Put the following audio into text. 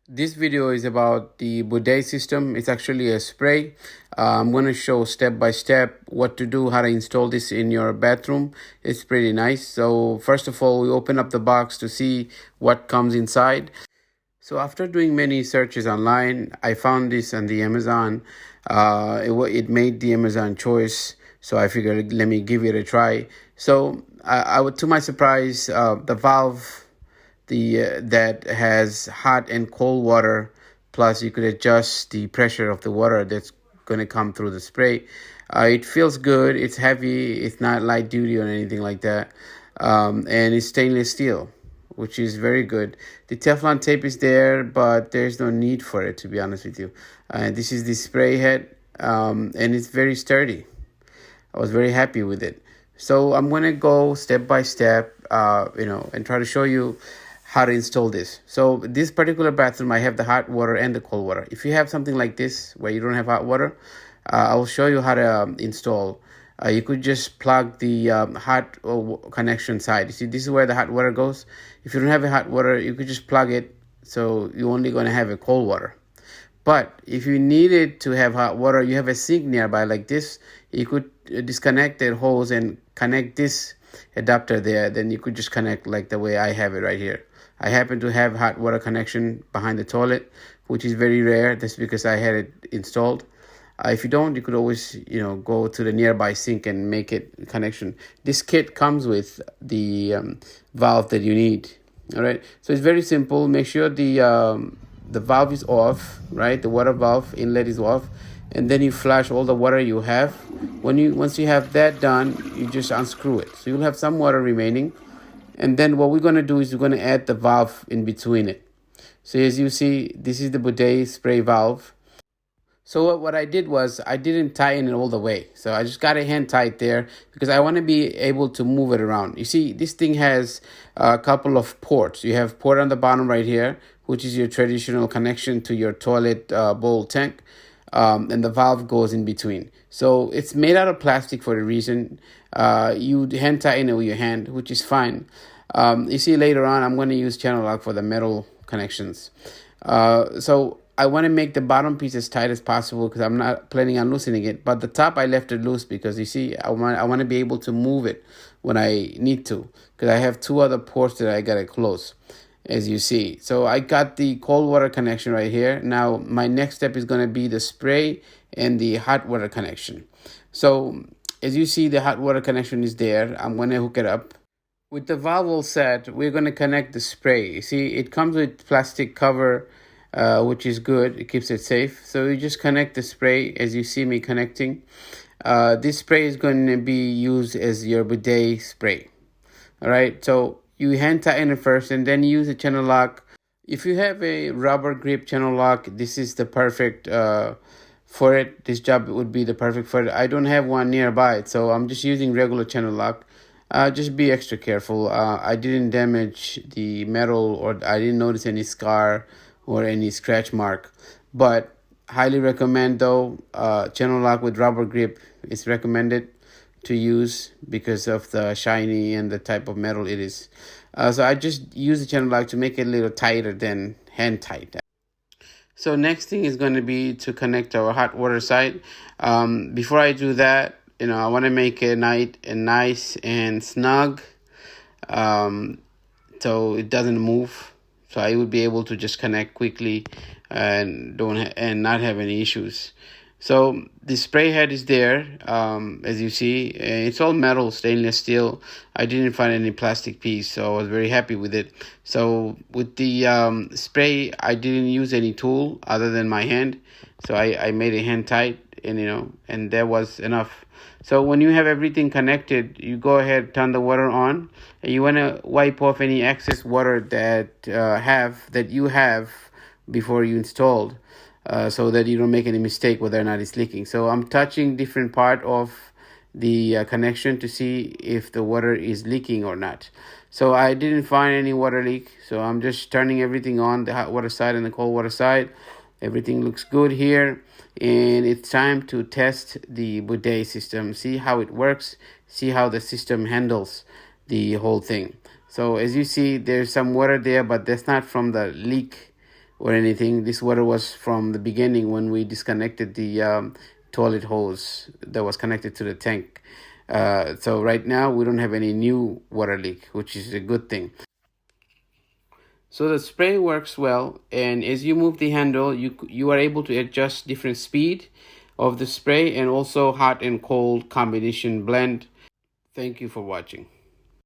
This video is about the bidet system. It's actually a spray. I'm going to show step by step what to do, how to install this in your bathroom. It's pretty nice. So first of all, we open up the box to see what comes inside. So after doing many searches online, I found this on the Amazon. It made the Amazon choice. So I figured, let me give it a try. So I would, to my surprise, the valve that has hot and cold water, plus you could adjust the pressure of the water that's going to come through the spray. It feels good. It's heavy. It's not light duty or anything like that. And it's stainless steel, which is very good. The Teflon tape is there, but there's no need for it, to be honest with you. This is the spray head, and it's very sturdy. I was very happy with it. So I'm going to go step by step, and try to show you how to install this. So this particular bathroom, I have the hot water and the cold water. If you have something like this where you don't have hot water, I will show you how to install. You could just plug the hot connection side. You see, this is where the hot water goes. If you don't have a hot water, you could just plug it. So you're only going to have a cold water. But if you needed to have hot water, you have a sink nearby like this, you could disconnect that hose and connect this adapter there. Then you could just connect like the way I have it right here. I happen to have hot water connection behind the toilet, which is very rare. That's because I had it installed. If you don't, you could always, go to the nearby sink and make it connection. This kit comes with the valve that you need. All right. So it's very simple. Make sure the valve is off, right? The water valve inlet is off, and then you flush all the water you have. Once you have that done, you just unscrew it. So you'll have some water remaining. And then what we're going to do is we're going to add the valve in between it. So as you see, this is the bidet spray valve. So what I did was I didn't tighten it all the way. So I just got a hand tight there because I want to be able to move it around. You see, this thing has a couple of ports. You have port on the bottom right here, which is your traditional connection to your toilet bowl tank. And the valve goes in between. So it's made out of plastic for a reason. You hand tighten it with your hand, which is fine. You see later on, I'm going to use channel lock for the metal connections. So I want to make the bottom piece as tight as possible because I'm not planning on loosening it. But the top, I left it loose because you see, I want to be able to move it when I need to, because I have two other ports that I got to close, as you see. So I got the cold water connection right here. Now my next step is going to be the spray and the hot water connection. So as you see, the hot water connection is there. I'm going to hook it up. With the valve all set, we're going to connect the spray. You see, it comes with plastic cover, which is good. It keeps it safe. So you just connect the spray as you see me connecting. This spray is going to be used as your bidet spray. All right, so you hand tighten it first and then use a channel lock. If you have a rubber grip channel lock, this is the perfect for it. This job would be the perfect for it. I don't have one nearby, so I'm just using regular channel lock. Just be extra careful. I didn't damage the metal, or I didn't notice any scar or any scratch mark. But highly recommend though, channel lock with rubber grip is recommended to use because of the shiny and the type of metal it is. So I just use the channel lock to make it a little tighter than hand tight. So next thing is going to be to connect our hot water side. Before I do that, I want to make it nice and snug, so it doesn't move. So I would be able to just connect quickly and not have any issues. So the spray head is there, as you see. It's all metal, stainless steel. I didn't find any plastic piece, so I was very happy with it. So with the spray, I didn't use any tool other than my hand. So I made it hand tight, and that was enough. So when you have everything connected, you go ahead, turn the water on, and you want to wipe off any excess water that you have before you installed, so that you don't make any mistake whether or not it's leaking. So I'm touching different part of the connection to see if the water is leaking or not. So I didn't find any water leak. So I'm just turning everything on, the hot water side and the cold water side. Everything looks good here, and it's time to test the bidet system, see how it works, see how the system handles the whole thing. So as you see, there's some water there, but that's not from the leak or anything. This water was from the beginning when we disconnected the toilet hose that was connected to the tank. So right now we don't have any new water leak, which is a good thing. So the spray works well, and as you move the handle, you are able to adjust different speed of the spray and also hot and cold combination blend. Thank you for watching.